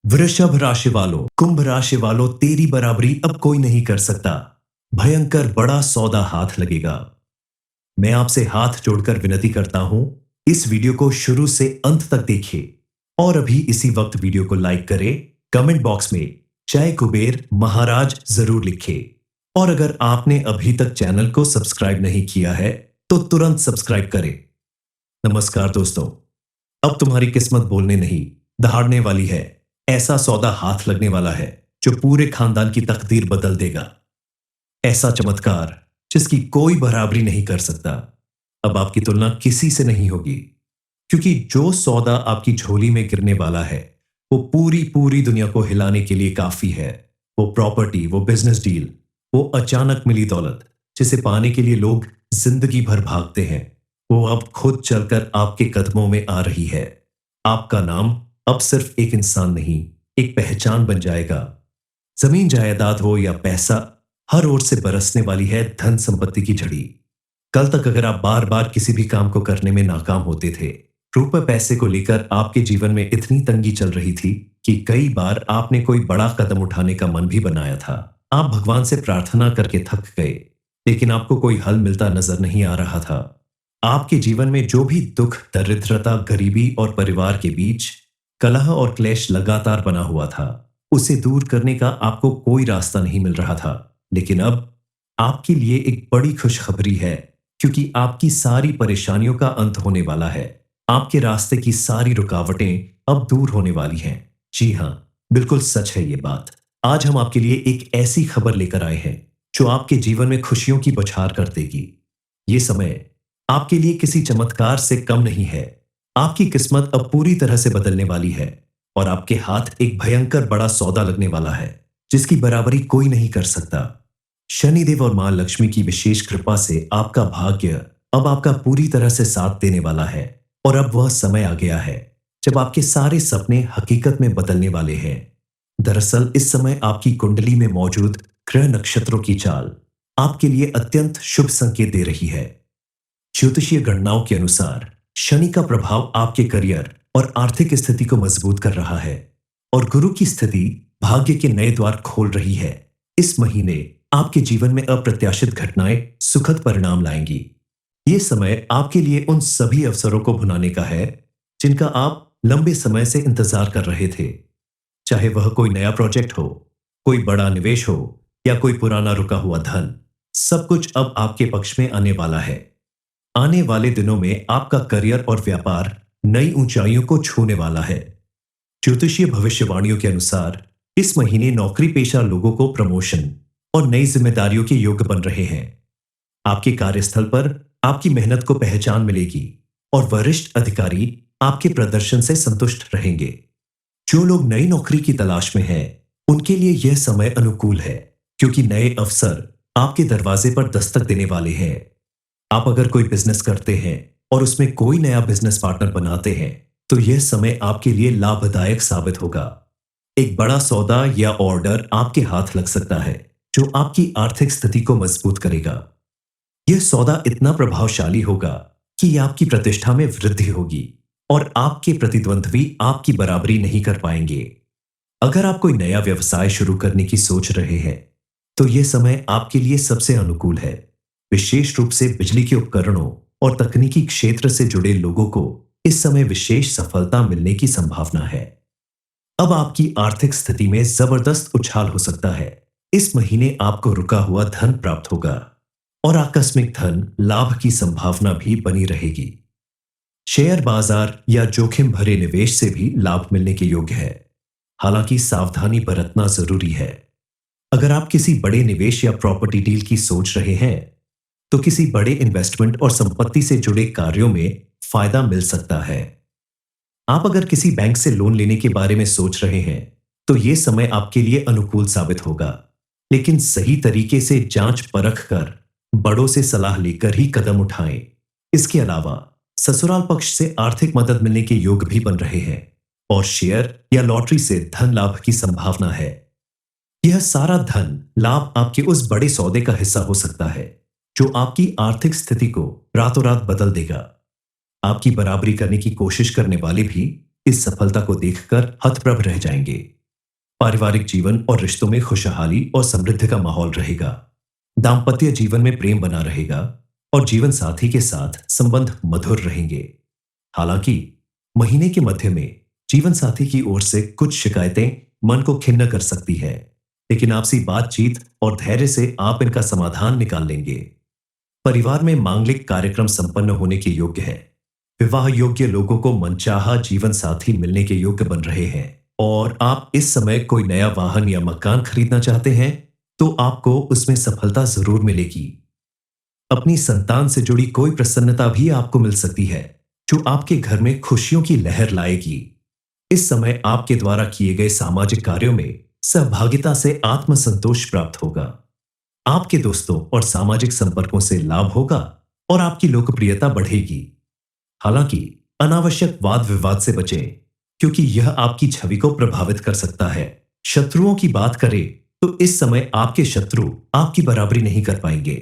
वृषभ राशि वालों, कुंभ राशि वालों, तेरी बराबरी अब कोई नहीं कर सकता। भयंकर बड़ा सौदा हाथ लगेगा। मैं आपसे हाथ जोड़कर विनती करता हूं, इस वीडियो को शुरू से अंत तक देखिए और अभी इसी वक्त वीडियो को लाइक करें। कमेंट बॉक्स में जय कुबेर महाराज जरूर लिखें। और अगर आपने अभी तक चैनल को सब्सक्राइब नहीं किया है तो तुरंत सब्सक्राइब करें। नमस्कार दोस्तों, अब तुम्हारी किस्मत बोलने नहीं, दहाड़ने वाली है। ऐसा सौदा हाथ लगने वाला है जो पूरे खानदान की तकदीर बदल देगा। ऐसा चमत्कार जिसकी कोई बराबरी नहीं कर सकता। अब आपकी तुलना किसी से नहीं होगी, क्योंकि जो सौदा आपकी झोली में गिरने वाला है वो पूरी पूरी दुनिया को हिलाने के लिए काफी है। वो प्रॉपर्टी, वो बिजनेस डील, वो अचानक मिली दौलत जिसे पाने के लिए लोग जिंदगी भर भागते हैं, वो अब खुद चलकर आपके कदमों में आ रही है। आपका नाम अब सिर्फ एक इंसान नहीं, एक पहचान बन जाएगा। जमीन जायदाद हो या पैसा, हर ओर से बरसने वाली है धन संपत्ति की झड़ी। कल तक अगर आप बार बार किसी भी काम को करने में नाकाम होते थे, रुपए पैसे को लेकर आपके जीवन में इतनी तंगी चल रही थी कि कई बार आपने कोई बड़ा कदम उठाने का मन भी बनाया था। आप भगवान से प्रार्थना करके थक गए, लेकिन आपको कोई हल मिलता नजर नहीं आ रहा था। आपके जीवन में जो भी दुख, दरिद्रता, गरीबी और परिवार के बीच कलह और क्लेश लगातार बना हुआ था, उसे दूर करने का आपको कोई रास्ता नहीं मिल रहा था। लेकिन अब आपके लिए एक बड़ी खुशखबरी है, क्योंकि आपकी सारी परेशानियों का अंत होने वाला है। आपके रास्ते की सारी रुकावटें अब दूर होने वाली हैं। जी हां, बिल्कुल सच है ये बात। आज हम आपके लिए एक ऐसी खबर लेकर आए हैं जो आपके जीवन में खुशियों की बौछार कर देगी। ये समय आपके लिए किसी चमत्कार से कम नहीं है। आपकी किस्मत अब पूरी तरह से बदलने वाली है और आपके हाथ एक भयंकर बड़ा सौदा लगने वाला है जिसकी बराबरी कोई नहीं कर सकता। शनिदेव और मां लक्ष्मी की विशेष कृपा से आपका भाग्य अब आपका पूरी तरह से साथ देने वाला है और अब वह समय आ गया है जब आपके सारे सपने हकीकत में बदलने वाले हैं। दरअसल इस समय आपकी कुंडली में मौजूद ग्रह नक्षत्रों की चाल आपके लिए अत्यंत शुभ संकेत दे रही है। ज्योतिषीय गणनाओं के अनुसार शनि का प्रभाव आपके करियर और आर्थिक स्थिति को मजबूत कर रहा है और गुरु की स्थिति भाग्य के नए द्वार खोल रही है। इस महीने आपके जीवन में अप्रत्याशित घटनाएं सुखद परिणाम लाएंगी। ये समय आपके लिए उन सभी अवसरों को भुनाने का है जिनका आप लंबे समय से इंतजार कर रहे थे। चाहे वह कोई नया प्रोजेक्ट हो, कोई बड़ा निवेश हो या कोई पुराना रुका हुआ धन, सब कुछ अब आपके पक्ष में आने वाला है। आने वाले दिनों में आपका करियर और व्यापार नई ऊंचाइयों को छूने वाला है। ज्योतिषीय भविष्यवाणियों के अनुसार इस महीने नौकरी पेशा लोगों को प्रमोशन और नई जिम्मेदारियों के योग बन रहे हैं। आपके कार्यस्थल पर आपकी मेहनत को पहचान मिलेगी और वरिष्ठ अधिकारी आपके प्रदर्शन से संतुष्ट रहेंगे। जो लोग नई नौकरी की तलाश में हैं, उनके लिए यह समय अनुकूल है, क्योंकि नए अवसर आपके दरवाजे पर दस्तक देने वाले हैं। आप अगर कोई बिजनेस करते हैं और उसमें कोई नया बिजनेस पार्टनर बनाते हैं, तो यह समय आपके लिए लाभदायक साबित होगा। एक बड़ा सौदा या ऑर्डर आपके हाथ लग सकता है जो आपकी आर्थिक स्थिति को मजबूत करेगा। यह सौदा इतना प्रभावशाली होगा कि आपकी प्रतिष्ठा में वृद्धि होगी और आपके प्रतिद्वंद्वी आपकी बराबरी नहीं कर पाएंगे। अगर आप कोई नया व्यवसाय शुरू करने की सोच रहे हैं, तो यह समय आपके लिए सबसे अनुकूल है। विशेष रूप से बिजली के उपकरणों और तकनीकी क्षेत्र से जुड़े लोगों को इस समय विशेष सफलता मिलने की संभावना है। अब आपकी आर्थिक स्थिति में जबरदस्त उछाल हो सकता है। इस महीने आपको रुका हुआ धन प्राप्त होगा और आकस्मिक धन लाभ की संभावना भी बनी रहेगी। शेयर बाजार या जोखिम भरे निवेश से भी लाभ मिलने के योग्य है, हालांकि सावधानी बरतना जरूरी है। अगर आप किसी बड़े निवेश या प्रॉपर्टी डील की सोच रहे हैं, तो किसी बड़े इन्वेस्टमेंट और संपत्ति से जुड़े कार्यों में फायदा मिल सकता है। आप अगर किसी बैंक से लोन लेने के बारे में सोच रहे हैं, तो यह समय आपके लिए अनुकूल साबित होगा, लेकिन सही तरीके से जांच परख कर बड़ों से सलाह लेकर ही कदम उठाएं। इसके अलावा ससुराल पक्ष से आर्थिक मदद मिलने के योग भी बन रहे हैं और शेयर या लॉटरी से धन लाभ की संभावना है। यह सारा धन लाभ आपके उस बड़े सौदे का हिस्सा हो सकता है जो आपकी आर्थिक स्थिति को रातों रात बदल देगा। आपकी बराबरी करने की कोशिश करने वाले भी इस सफलता को देखकर हतप्रभ रह जाएंगे। पारिवारिक जीवन और रिश्तों में खुशहाली और समृद्धि का माहौल रहेगा। दाम्पत्य जीवन में प्रेम बना रहेगा और जीवन साथी के साथ संबंध मधुर रहेंगे। हालांकि महीने के मध्य में जीवन साथी की ओर से कुछ शिकायतें मन को खिन्न कर सकती है, लेकिन आपसी बातचीत और धैर्य से आप इनका समाधान निकाल लेंगे। परिवार में मांगलिक कार्यक्रम संपन्न होने के योग्य है। विवाह योग्य लोगों को मनचाहा जीवन साथी मिलने के योग्य बन रहे हैं और आप इस समय कोई नया वाहन या मकान खरीदना चाहते हैं तो आपको उसमें सफलता जरूर मिलेगी। अपनी संतान से जुड़ी कोई प्रसन्नता भी आपको मिल सकती है जो आपके घर में खुशियों की लहर लाएगी। इस समय आपके द्वारा किए गए सामाजिक कार्यों में सहभागिता से आत्मसंतोष प्राप्त होगा। आपके दोस्तों और सामाजिक संपर्कों से लाभ होगा और आपकी लोकप्रियता बढ़ेगी। हालांकि अनावश्यक वाद विवाद से बचें, क्योंकि यह आपकी छवि को प्रभावित कर सकता है। शत्रुओं की बात करें तो इस समय आपके शत्रु आपकी बराबरी नहीं कर पाएंगे।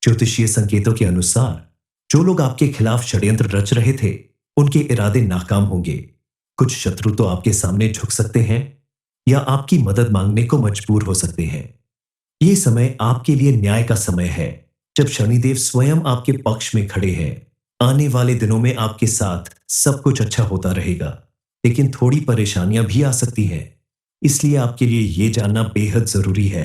ज्योतिषीय संकेतों के अनुसार जो लोग आपके खिलाफ षड्यंत्र रच रहे थे उनके इरादे नाकाम होंगे। कुछ शत्रु तो आपके सामने झुक सकते हैं या आपकी मदद मांगने को मजबूर हो सकते हैं। यह समय आपके लिए न्याय का समय है, जब शनिदेव स्वयं आपके पक्ष में खड़े हैं। आने वाले दिनों में आपके साथ सब कुछ अच्छा होता रहेगा, लेकिन थोड़ी परेशानियां भी आ सकती हैं। इसलिए आपके लिए यह जानना बेहद जरूरी है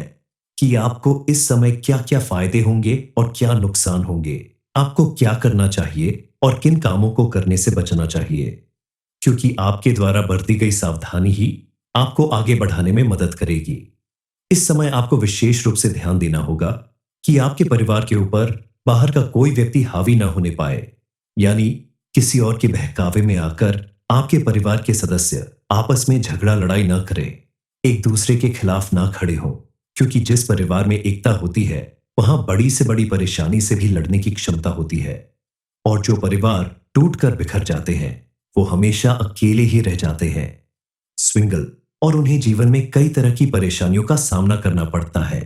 कि आपको इस समय क्या क्या फायदे होंगे और क्या नुकसान होंगे। आपको क्या करना चाहिए और किन कामों को करने से बचना चाहिए, क्योंकि आपके द्वारा बरती गई सावधानी ही आपको आगे बढ़ाने में मदद करेगी। इस समय आपको विशेष रूप से ध्यान देना होगा कि आपके परिवार के ऊपर बाहर का कोई व्यक्ति हावी ना होने पाए, यानी किसी और के बहकावे में आकर आपके परिवार के सदस्य आपस में झगड़ा लड़ाई ना करें, एक दूसरे के खिलाफ ना खड़े हों, क्योंकि जिस परिवार में एकता होती है वहां बड़ी से बड़ी परेशानी से भी लड़ने की क्षमता होती है। और जो परिवार टूटकर बिखर जाते हैं वो हमेशा अकेले ही रह जाते हैं, स्विंगल, और उन्हें जीवन में कई तरह की परेशानियों का सामना करना पड़ता है।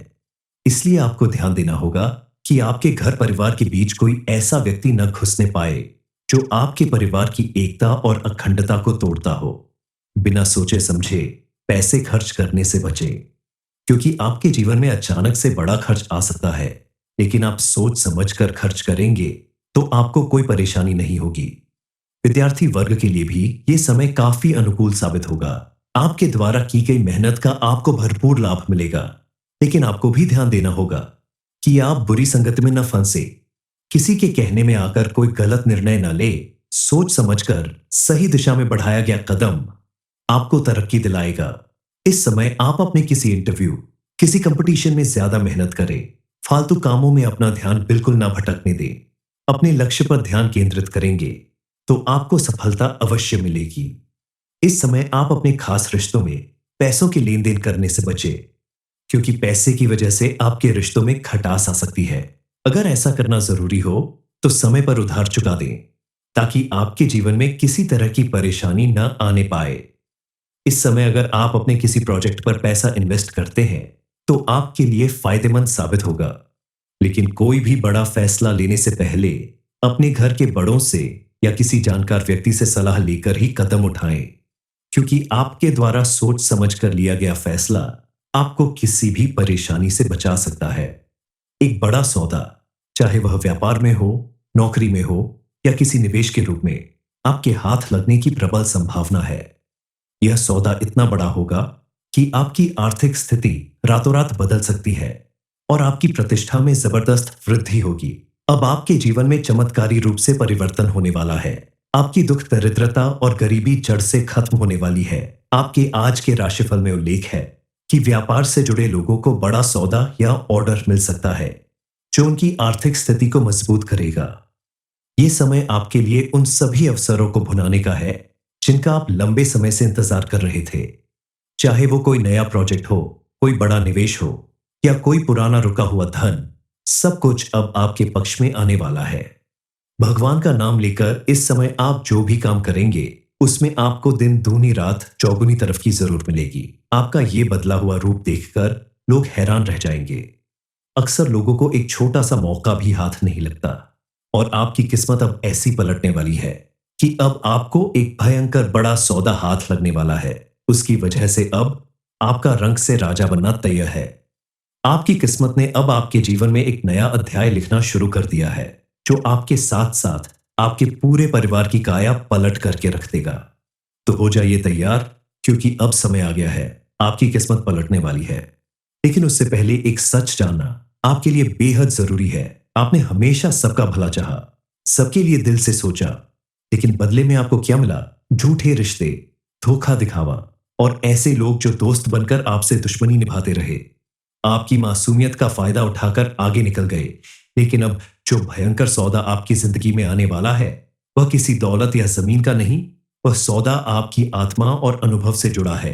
इसलिए आपको ध्यान देना होगा कि आपके घर परिवार के बीच कोई ऐसा व्यक्ति न घुसने पाए जो आपके परिवार की एकता और अखंडता को तोड़ता हो। बिना सोचे समझे पैसे खर्च करने से बचें, क्योंकि आपके जीवन में अचानक से बड़ा खर्च आ सकता है, लेकिन आप सोच समझकर खर्च करेंगे तो आपको कोई परेशानी नहीं होगी। विद्यार्थी वर्ग के लिए भी ये समय काफी अनुकूल साबित होगा। आपके द्वारा की गई मेहनत का आपको भरपूर लाभ मिलेगा, लेकिन आपको भी ध्यान देना होगा कि आप बुरी संगत में न फंसे। किसी के कहने में आकर कोई गलत निर्णय न ले। सोच समझकर सही दिशा में बढ़ाया गया कदम आपको तरक्की दिलाएगा। इस समय आप अपने किसी इंटरव्यू, किसी कंपटीशन में ज्यादा मेहनत करें। फालतू कामों में अपना ध्यान बिल्कुल ना भटकने दें। अपने लक्ष्य पर ध्यान केंद्रित करेंगे तो आपको सफलता अवश्य मिलेगी। इस समय आप अपने खास रिश्तों में पैसों के लेन देन करने से बचें, क्योंकि पैसे की वजह से आपके रिश्तों में खटास आ सकती है। अगर ऐसा करना जरूरी हो तो समय पर उधार चुका दें, ताकि आपके जीवन में किसी तरह की परेशानी न आने पाए। इस समय अगर आप अपने किसी प्रोजेक्ट पर पैसा इन्वेस्ट करते हैं तो आपके लिए फायदेमंद साबित होगा, लेकिन कोई भी बड़ा फैसला लेने से पहले अपने घर के बड़ों से या किसी जानकार व्यक्ति से सलाह लेकर ही कदम उठाएं, क्योंकि आपके द्वारा सोच समझकर लिया गया फैसला आपको किसी भी परेशानी से बचा सकता है। एक बड़ा सौदा, चाहे वह व्यापार में हो, नौकरी में हो या किसी निवेश के रूप में, आपके हाथ लगने की प्रबल संभावना है। यह सौदा इतना बड़ा होगा कि आपकी आर्थिक स्थिति रातों रात बदल सकती है और आपकी प्रतिष्ठा में जबरदस्त वृद्धि होगी। अब आपके जीवन में चमत्कारी रूप से परिवर्तन होने वाला है। आपकी दुख दरिद्रता और गरीबी जड़ से खत्म होने वाली है। आपके आज के राशिफल में उल्लेख है कि व्यापार से जुड़े लोगों को बड़ा सौदा या ऑर्डर मिल सकता है जो उनकी आर्थिक स्थिति को मजबूत करेगा। यह समय आपके लिए उन सभी अवसरों को भुनाने का है जिनका आप लंबे समय से इंतजार कर रहे थे। चाहे वो कोई नया प्रोजेक्ट हो, कोई बड़ा निवेश हो या कोई पुराना रुका हुआ धन, सब कुछ अब आपके पक्ष में आने वाला है। भगवान का नाम लेकर इस समय आप जो भी काम करेंगे उसमें आपको दिन दूनी रात चौगुनी तरफ की जरूर मिलेगी। आपका ये बदला हुआ रूप देखकर लोग हैरान रह जाएंगे। अक्सर लोगों को एक छोटा सा मौका भी हाथ नहीं लगता और आपकी किस्मत अब ऐसी पलटने वाली है कि अब आपको एक भयंकर बड़ा सौदा हाथ लगने वाला है। उसकी वजह से अब आपका रंग से राजा बनना तय है। आपकी किस्मत ने अब आपके जीवन में एक नया अध्याय लिखना शुरू कर दिया है, जो आपके साथ साथ आपके पूरे परिवार की काया पलट करके रख देगा। तो हो जाइए तैयार, क्योंकि अब समय आ गया है, आपकी किस्मत पलटने वाली है। लेकिन उससे पहले एक सच जानना आपके लिए बेहद जरूरी है। आपने हमेशा सबका भला चाहा, सबके लिए दिल से सोचा, लेकिन बदले में आपको क्या मिला? झूठे रिश्ते, धोखा दिखावा और ऐसे लोग जो दोस्त बनकर आपसे दुश्मनी निभाते रहे। आपकी मासूमियत का फायदा उठाकर आगे निकल गए। लेकिन अब जो भयंकर सौदा आपकी जिंदगी में आने वाला है, वह किसी दौलत या जमीन का नहीं, वह सौदा आपकी आत्मा और अनुभव से जुड़ा है।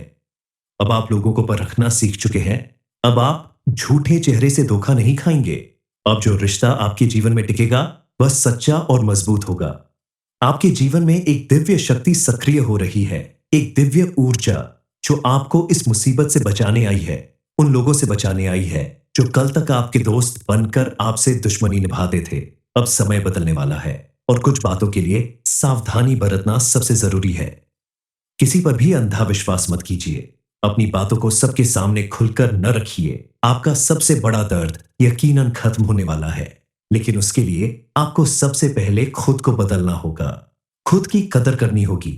अब आप लोगों को परखना सीख चुके हैं। अब आप झूठे चेहरे से धोखा नहीं खाएंगे। अब जो रिश्ता आपके जीवन में टिकेगा, वह सच्चा और मजबूत होगा। आपके जीवन में एक दिव्य शक्ति सक्रिय हो रही है, एक दिव्य ऊर्जा जो आपको इस मुसीबत से बचाने आई है, उन लोगों से बचाने आई है जो कल तक आपके दोस्त बनकर आपसे दुश्मनी निभाते थे। अब समय बदलने वाला है और कुछ बातों के लिए सावधानी बरतना सबसे जरूरी है। किसी पर भी अंधा विश्वास मत कीजिए। अपनी बातों को सबके सामने खुलकर न रखिए। आपका सबसे बड़ा दर्द यकीनन खत्म होने वाला है, लेकिन उसके लिए आपको सबसे पहले खुद को बदलना होगा। खुद की कदर करनी होगी,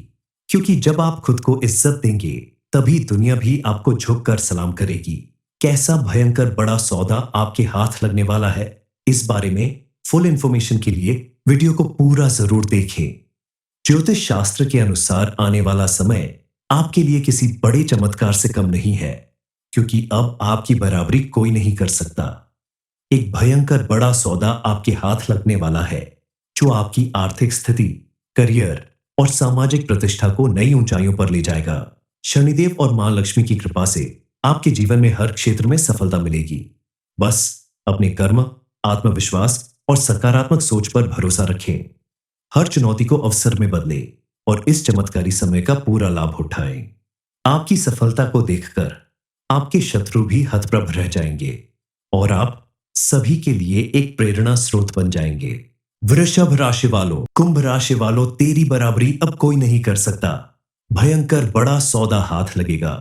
क्योंकि जब आप खुद को इज्जत देंगे, तभी दुनिया भी आपको झुककर सलाम करेगी। कैसा भयंकर बड़ा सौदा आपके हाथ लगने वाला है, इस बारे में फुल इंफॉर्मेशन के लिए वीडियो को पूरा जरूर देखें। ज्योतिष शास्त्र के अनुसार आने वाला समय आपके लिए किसी बड़े चमत्कार से कम नहीं है, क्योंकि अब आपकी बराबरी कोई नहीं कर सकता। एक भयंकर बड़ा सौदा आपके हाथ लगने वाला है, जो आपकी आर्थिक स्थिति, करियर और सामाजिक प्रतिष्ठा को नई ऊंचाइयों पर ले जाएगा। शनिदेव और मां लक्ष्मी की कृपा से आपके जीवन में हर क्षेत्र में सफलता मिलेगी। बस अपने कर्म, आत्मविश्वास और सकारात्मक सोच पर भरोसा रखें। हर चुनौती को अवसर में बदले और इस चमत्कारी समय का पूरा लाभ उठाएं। आपकी सफलता को देखकर आपके शत्रु भी हतप्रभ रह जाएंगे और आप सभी के लिए एक प्रेरणा स्रोत बन जाएंगे। वृषभ राशि वालों, कुंभ राशि वालों, तेरी बराबरी अब कोई नहीं कर सकता। भयंकर बड़ा सौदा हाथ लगेगा।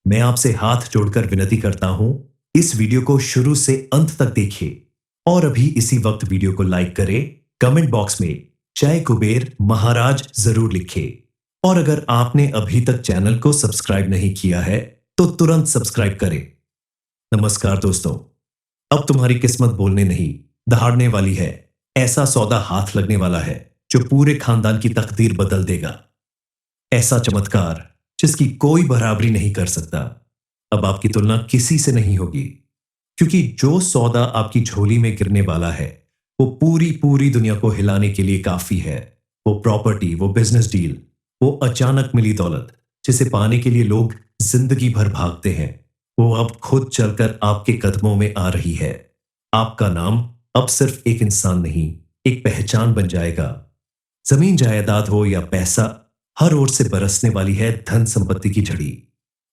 मैं आपसे हाथ जोड़कर विनती करता हूं, इस वीडियो को शुरू से अंत तक देखिए और अभी इसी वक्त वीडियो को लाइक करें। कमेंट बॉक्स में जय कुबेर महाराज जरूर लिखें और अगर आपने अभी तक चैनल को सब्सक्राइब नहीं किया है तो तुरंत सब्सक्राइब करें। नमस्कार दोस्तों, अब तुम्हारी किस्मत बोलने नहीं, दहाड़ने वाली है। ऐसा सौदा हाथ लगने वाला है जो पूरे खानदान की तकदीर बदल देगा। ऐसा चमत्कार जिसकी कोई बराबरी नहीं कर सकता। अब आपकी तुलना किसी से नहीं होगी, क्योंकि जो सौदा आपकी झोली में गिरने वाला है, वो पूरी पूरी दुनिया को हिलाने के लिए काफी है। वो प्रॉपर्टी, वो बिजनेस डील, वो अचानक मिली दौलत जिसे पाने के लिए लोग जिंदगी भर भागते हैं, वो अब खुद चलकर आपके कदमों में आ रही है। आपका नाम अब सिर्फ एक इंसान नहीं, एक पहचान बन जाएगा। जमीन जायदाद हो या पैसा, हर ओर से बरसने वाली है धन संपत्ति की झड़ी।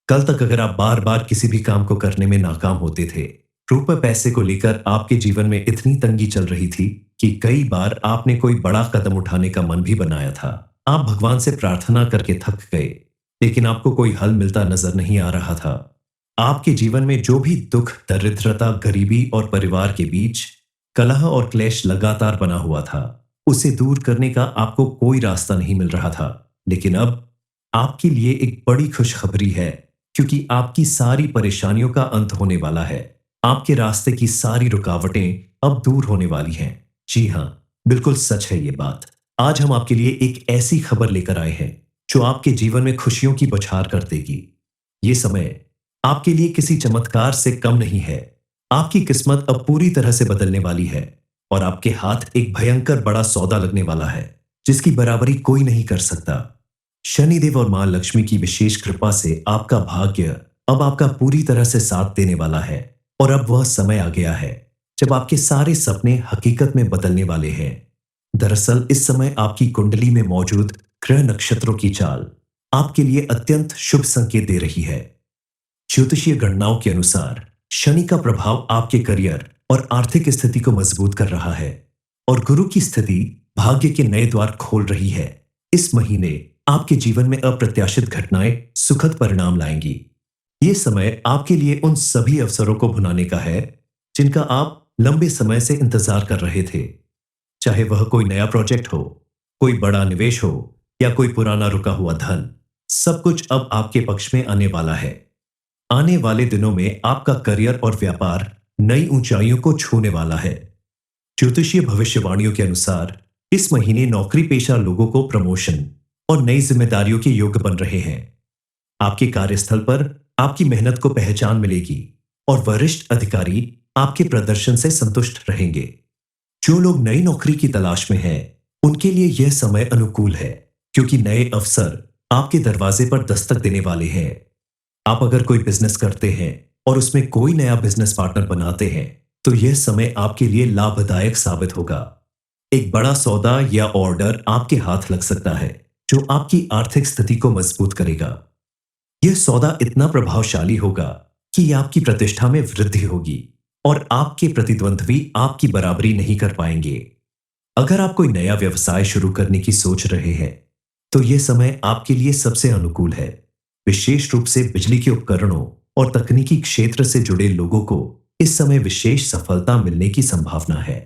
कल तक अगर आप बार बार किसी भी काम को करने में नाकाम होते थे, रुपए पैसे को लेकर आपके जीवन में इतनी तंगी चल रही थी कि कई बार आपने कोई बड़ा कदम उठाने का मन भी बनाया था। आप भगवान से प्रार्थना करके थक गए, लेकिन आपको कोई हल मिलता नजर नहीं आ रहा था। आपके जीवन में जो भी दुख, दरिद्रता, गरीबी और परिवार के बीच कलह और क्लेश लगातार बना हुआ था, उसे दूर करने का आपको कोई रास्ता नहीं मिल रहा था। लेकिन अब आपके लिए एक बड़ी खुशखबरी है, क्योंकि आपकी सारी परेशानियों का अंत होने वाला है। आपके रास्ते की सारी रुकावटें अब दूर होने वाली हैं। जी हां, बिल्कुल सच है ये बात। आज हम आपके लिए एक ऐसी खबर लेकर आए हैं जो आपके जीवन में खुशियों की बौछार कर देगी। ये समय आपके लिए किसी चमत्कार से कम नहीं है। आपकी किस्मत अब पूरी तरह से बदलने वाली है और आपके हाथ एक भयंकर बड़ा सौदा लगने वाला है, जिसकी बराबरी कोई नहीं कर सकता। शनिदेव और मां लक्ष्मी की विशेष कृपा से आपका भाग्य अब आपका पूरी तरह से साथ देने वाला है और अब वह समय आ गया है जब आपके सारे सपने हकीकत में बदलने वाले हैं। दरअसल इस समय आपकी कुंडली में मौजूद ग्रह नक्षत्रों की चाल आपके लिए अत्यंत शुभ संकेत दे रही है। ज्योतिषीय गणनाओं के अनुसार शनि का प्रभाव आपके करियर और आर्थिक स्थिति को मजबूत कर रहा है और गुरु की स्थिति भाग्य के नए द्वार खोल रही है। इस महीने आपके जीवन में अप्रत्याशित घटनाएं सुखद परिणाम लाएंगी। ये समय आपके लिए उन सभी अवसरों को भुनाने का है जिनका आप लंबे समय से इंतजार कर रहे थे। चाहे वह कोई नया प्रोजेक्ट हो, कोई बड़ा निवेश हो या कोई पुराना रुका हुआ धन, सब कुछ अब आपके पक्ष में आने वाला है। आने वाले दिनों में आपका करियर और व्यापार नई ऊंचाइयों को छूने वाला है। ज्योतिषीय भविष्यवाणियों के अनुसार इस महीने नौकरी पेशा लोगों को प्रमोशन और नई जिम्मेदारियों के योग बन रहे हैं। आपके कार्यस्थल पर आपकी मेहनत को पहचान मिलेगी और वरिष्ठ अधिकारी आपके प्रदर्शन से संतुष्ट रहेंगे। जो लोग नई नौकरी की तलाश में हैं, उनके लिए यह समय अनुकूल है क्योंकि नए अवसर आपके दरवाजे पर दस्तक देने वाले हैं। आप अगर कोई बिजनेस करते हैं और उसमें कोई नया बिजनेस पार्टनर बनाते हैं, तो यह समय आपके लिए लाभदायक साबित होगा। एक बड़ा सौदा या ऑर्डर आपके हाथ लग सकता है, जो आपकी आर्थिक स्थिति को मजबूत करेगा। यह सौदा इतना प्रभावशाली होगा कि यह आपकी प्रतिष्ठा में वृद्धि होगी और आपके प्रतिद्वंद्वी आपकी बराबरी नहीं कर पाएंगे। अगर आप कोई नया व्यवसाय शुरू करने की सोच रहे हैं, तो यह समय आपके लिए सबसे अनुकूल है। विशेष रूप से बिजली के उपकरणों और तकनीकी क्षेत्र से जुड़े लोगों को इस समय विशेष सफलता मिलने की संभावना है।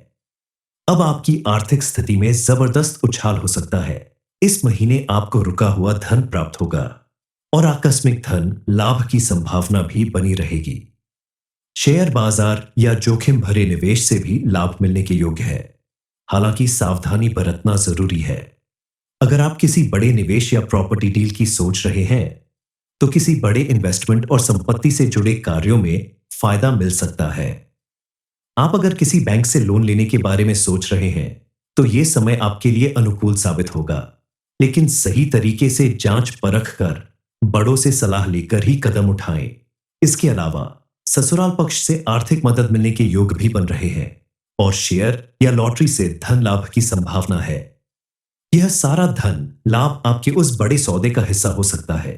अब आपकी आर्थिक स्थिति में जबरदस्त उछाल हो सकता है। इस महीने आपको रुका हुआ धन प्राप्त होगा और आकस्मिक धन लाभ की संभावना भी बनी रहेगी। शेयर बाजार या जोखिम भरे निवेश से भी लाभ मिलने के योग्य है। हालांकि सावधानी बरतना जरूरी है। अगर आप किसी बड़े निवेश या प्रॉपर्टी डील की सोच रहे हैं, तो किसी बड़े इन्वेस्टमेंट और संपत्ति से जुड़े कार्यों में फायदा मिल सकता है। आप अगर किसी बैंक से लोन लेने के बारे में सोच रहे हैं, तो यह समय आपके लिए अनुकूल साबित होगा, लेकिन सही तरीके से जांच परख कर बड़ों से सलाह लेकर ही कदम उठाएं। इसके अलावा ससुराल पक्ष से आर्थिक मदद मिलने के योग भी बन रहे हैं और शेयर या लॉटरी से धन लाभ की संभावना है। यह सारा धन लाभ आपके उस बड़े सौदे का हिस्सा हो सकता है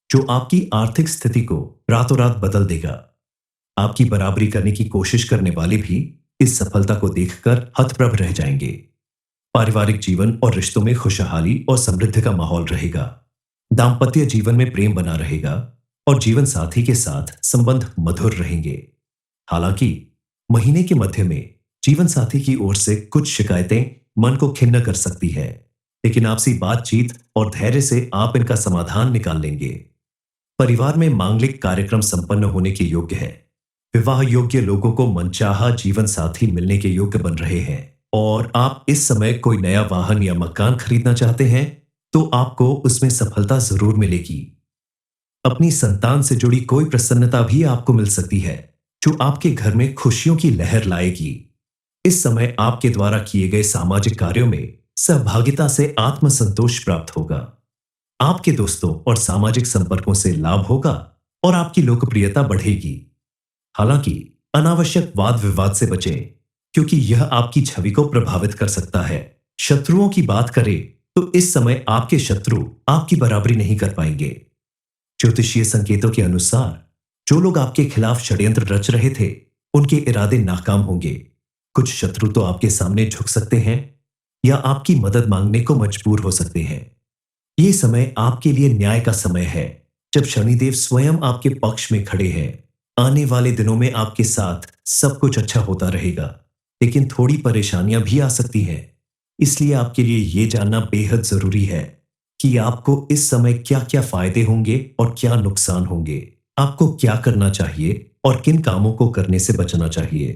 जो आपकी आर्थिक स्थिति को रातों रात बदल देगा। आपकी बराबरी करने की कोशिश करने वाले भी इस सफलता को देखकर हतप्रभ रह जाएंगे। पारिवारिक जीवन और रिश्तों में खुशहाली और समृद्धि का माहौल रहेगा। दाम्पत्य जीवन में प्रेम बना रहेगा और जीवन साथी के साथ संबंध मधुर रहेंगे। हालांकि महीने के मध्य में जीवन साथी की ओर से कुछ शिकायतें मन को खिन्न कर सकती है, लेकिन आपसी बातचीत और धैर्य से आप इनका समाधान निकाल लेंगे। परिवार में मांगलिक कार्यक्रम संपन्न होने के योग्य है। विवाह योग्य लोगों को मनचाहा जीवन साथी मिलने के योग्य बन रहे हैं और आप इस समय कोई नया वाहन या मकान खरीदना चाहते हैं, तो आपको उसमें सफलता जरूर मिलेगी। अपनी संतान से जुड़ी कोई प्रसन्नता भी आपको मिल सकती है, जो आपके घर में खुशियों की लहर लाएगी। इस समय आपके द्वारा किए गए सामाजिक कार्यों में सहभागिता से आत्मसंतोष प्राप्त होगा। आपके दोस्तों और सामाजिक संपर्कों से लाभ होगा और आपकी लोकप्रियता बढ़ेगी। हालांकि अनावश्यक वाद विवाद से बचें, क्योंकि यह आपकी छवि को प्रभावित कर सकता है। शत्रुओं की बात करें तो इस समय आपके शत्रु आपकी बराबरी नहीं कर पाएंगे। ज्योतिषीय संकेतों के अनुसार जो लोग आपके खिलाफ षड्यंत्र रच रहे थे, उनके इरादे नाकाम होंगे। कुछ शत्रु तो आपके सामने झुक सकते हैं या आपकी मदद मांगने को मजबूर हो सकते हैं। यह समय आपके लिए न्याय का समय है, जब शनिदेव स्वयं आपके पक्ष में खड़े हैं। आने वाले दिनों में आपके साथ सब कुछ अच्छा होता रहेगा, लेकिन थोड़ी परेशानियां भी आ सकती हैं। इसलिए आपके लिए यह जानना बेहद जरूरी है कि आपको इस समय क्या क्या फायदे होंगे और क्या नुकसान होंगे। आपको क्या करना चाहिए और किन कामों को करने से बचना चाहिए,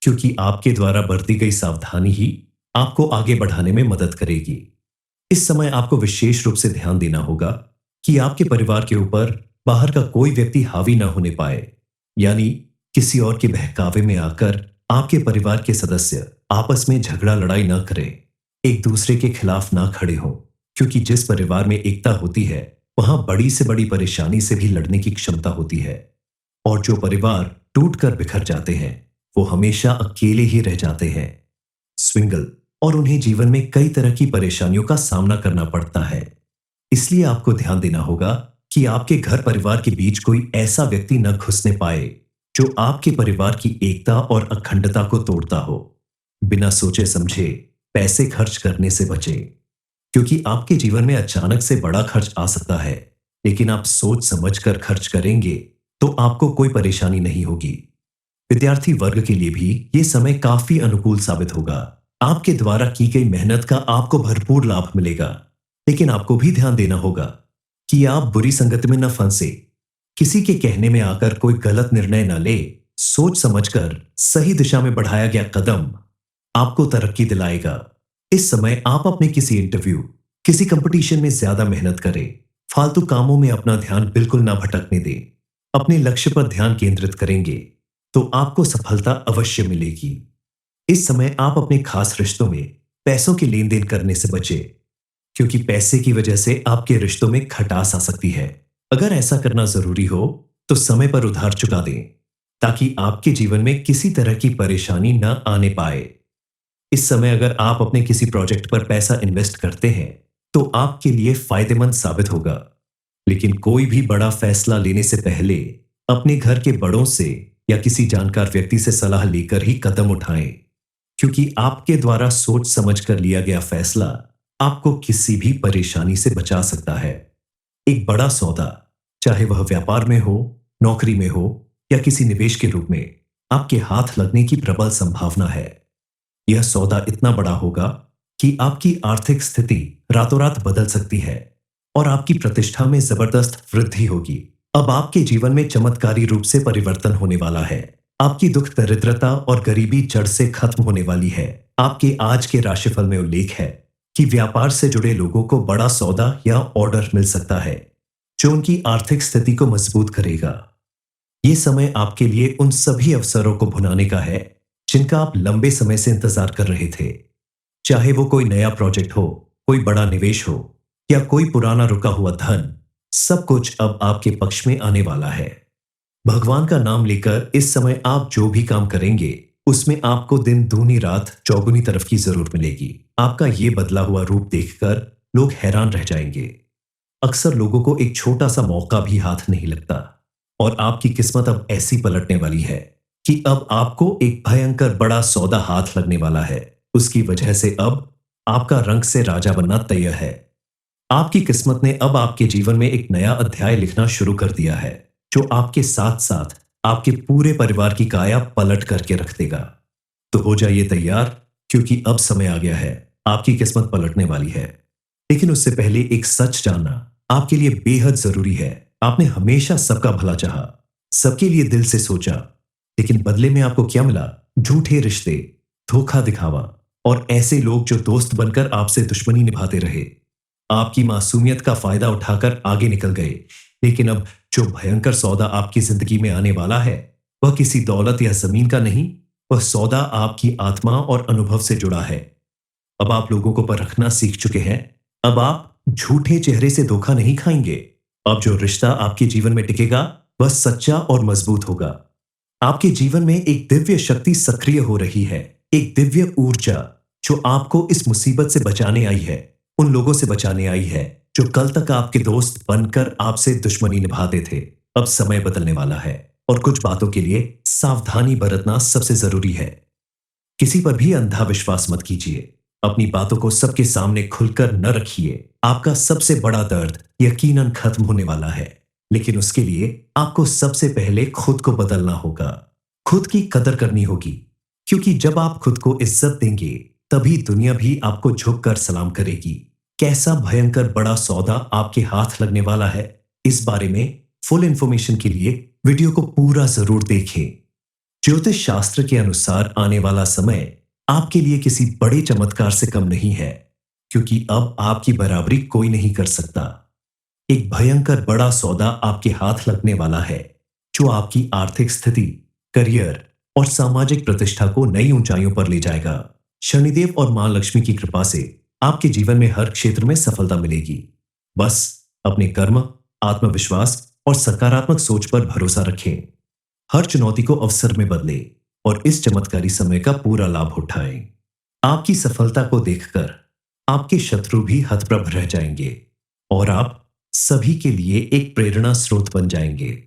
क्योंकि आपके द्वारा बरती गई सावधानी ही आपको आगे बढ़ाने में मदद करेगी। इस समय आपको विशेष रूप से ध्यान देना होगा कि आपके परिवार के ऊपर बाहर का कोई व्यक्ति हावी न होने पाए, यानी किसी और के बहकावे में आकर आपके परिवार के सदस्य आपस में झगड़ा लड़ाई न करें, एक दूसरे के खिलाफ ना खड़े हों, क्योंकि जिस परिवार में एकता होती है, वहां बड़ी से बड़ी परेशानी से भी लड़ने की क्षमता होती है। और जो परिवार टूटकर बिखर जाते हैं, वो हमेशा अकेले ही रह जाते हैं, स्विंगल, और उन्हें जीवन में कई तरह की परेशानियों का सामना करना पड़ता है। इसलिए आपको ध्यान देना होगा कि आपके घर परिवार के बीच कोई ऐसा व्यक्ति न घुसने पाए जो आपके परिवार की एकता और अखंडता को तोड़ता हो। बिना सोचे समझे पैसे खर्च करने से बचें, क्योंकि आपके जीवन में अचानक से बड़ा खर्च आ सकता है, लेकिन आप सोच समझकर खर्च करेंगे तो आपको कोई परेशानी नहीं होगी। विद्यार्थी वर्ग के लिए भी ये समय काफी अनुकूल साबित होगा। आपके द्वारा की गई मेहनत का आपको भरपूर लाभ मिलेगा। लेकिन आपको भी ध्यान देना होगा कि आप बुरी संगत में न फंसे। किसी के कहने में आकर कोई गलत निर्णय न ले। सोच समझकर सही दिशा में बढ़ाया गया कदम आपको तरक्की दिलाएगा। इस समय आप अपने किसी इंटरव्यू, किसी कंपटीशन में ज्यादा मेहनत करें। फालतू कामों में अपना ध्यान बिल्कुल ना भटकने दें। अपने लक्ष्य पर ध्यान केंद्रित करेंगे तो आपको सफलता अवश्य मिलेगी। इस समय आप अपने खास रिश्तों में पैसों के लेन देन करने से बचें, क्योंकि पैसे की वजह से आपके रिश्तों में खटास आ सकती है। अगर ऐसा करना जरूरी हो तो समय पर उधार चुका दें, ताकि आपके जीवन में किसी तरह की परेशानी न आने पाए। इस समय अगर आप अपने किसी प्रोजेक्ट पर पैसा इन्वेस्ट करते हैं तो आपके लिए फायदेमंद साबित होगा। लेकिन कोई भी बड़ा फैसला लेने से पहले अपने घर के बड़ों से या किसी जानकार व्यक्ति से सलाह लेकर ही कदम उठाएं, क्योंकि आपके द्वारा सोच समझकर लिया गया फैसला आपको किसी भी परेशानी से बचा सकता है। एक बड़ा सौदा, चाहे वह व्यापार में हो, नौकरी में हो या किसी निवेश के रूप में, आपके हाथ लगने की प्रबल संभावना है। यह सौदा इतना बड़ा होगा कि आपकी आर्थिक स्थिति रातों रात बदल सकती है और आपकी प्रतिष्ठा में जबरदस्त वृद्धि होगी। अब आपके जीवन में चमत्कारी रूप से परिवर्तन होने वाला है। आपकी दुख दरिद्रता और गरीबी जड़ से खत्म होने वाली है। आपके आज के राशिफल में उल्लेख है कि व्यापार से जुड़े लोगों को बड़ा सौदा या ऑर्डर मिल सकता है, जो उनकी आर्थिक स्थिति को मजबूत करेगा। ये समय आपके लिए उन सभी अवसरों को भुनाने का है जिनका आप लंबे समय से इंतजार कर रहे थे। चाहे वो कोई नया प्रोजेक्ट हो, कोई बड़ा निवेश हो या कोई पुराना रुका हुआ धन, सब कुछ अब आपके पक्ष में आने वाला है। भगवान का नाम लेकर इस समय आप जो भी काम करेंगे उसमें आपको दिन दूनी रात चौगुनी तरफ की जरूर मिलेगी। आपका ये बदला हुआ रूप देखकर लोग हैरान रह जाएंगे। अक्सर लोगों को एक छोटा सा मौका भी हाथ नहीं लगता और आपकी किस्मत अब ऐसी पलटने वाली है कि अब आपको एक भयंकर बड़ा सौदा हाथ लगने वाला है। उसकी वजह से अब आपका रंग से राजा बनना तय है। आपकी किस्मत ने अब आपके जीवन में एक नया अध्याय लिखना शुरू कर दिया है, जो आपके साथ साथ आपके पूरे परिवार की काया पलट करके रख देगा। तो हो जाइए तैयार, क्योंकि अब समय आ गया है, आपकी किस्मत पलटने वाली है। लेकिन उससे पहले एक सच जानना आपके लिए बेहद जरूरी है। आपने हमेशा सबका भला चाहा, सबके लिए दिल से सोचा, लेकिन बदले में आपको क्या मिला? झूठे रिश्ते, धोखा दिखावा और ऐसे लोग जो दोस्त बनकर आपसे दुश्मनी निभाते रहे। आपकी मासूमियत का फायदा उठाकर आगे निकल गए। लेकिन अब जो भयंकर सौदा आपकी जिंदगी में आने वाला है वह किसी दौलत या जमीन का नहीं, वह सौदा आपकी आत्मा और अनुभव से जुड़ा है। अब आप लोगों को परखना सीख चुके हैं। अब आप झूठे चेहरे से धोखा नहीं खाएंगे। अब जो रिश्ता आपके जीवन में टिकेगा वह सच्चा और मजबूत होगा। आपके जीवन में एक दिव्य शक्ति सक्रिय हो रही है, एक दिव्य ऊर्जा जो आपको इस मुसीबत से बचाने आई है, उन लोगों से बचाने आई है जो कल तक आपके दोस्त बनकर आपसे दुश्मनी निभाते थे। अब समय बदलने वाला है और कुछ बातों के लिए सावधानी बरतना सबसे जरूरी है। किसी पर भी अंधा विश्वास मत कीजिए। अपनी बातों को सबके सामने खुलकर न रखिए। आपका सबसे बड़ा दर्द यकीनन खत्म होने वाला है, लेकिन उसके लिए आपको सबसे पहले खुद को बदलना होगा। खुद की कदर करनी होगी, क्योंकि जब आप खुद को इज्जत देंगे तभी दुनिया भी आपको झुककर सलाम करेगी। कैसा भयंकर बड़ा सौदा आपके हाथ लगने वाला है, इस बारे में फुल इंफॉर्मेशन के लिए वीडियो को पूरा जरूर देखें। ज्योतिष शास्त्र के अनुसार आने वाला समय आपके लिए किसी बड़े चमत्कार से कम नहीं है, क्योंकि अब आपकी बराबरी कोई नहीं कर सकता। एक भयंकर बड़ा सौदा आपके हाथ लगने वाला है, जो आपकी आर्थिक स्थिति, करियर और सामाजिक प्रतिष्ठा को नई ऊंचाइयों पर ले जाएगा। शनिदेव और मां लक्ष्मी की कृपा से आपके जीवन में हर क्षेत्र में सफलता मिलेगी। बस अपने कर्म, आत्मविश्वास और सकारात्मक सोच पर भरोसा रखें। हर चुनौती को अवसर में बदलें और इस चमत्कारी समय का पूरा लाभ उठाएं। आपकी सफलता को देखकर आपके शत्रु भी हतप्रभ रह जाएंगे और आप सभी के लिए एक प्रेरणा स्रोत बन जाएंगे।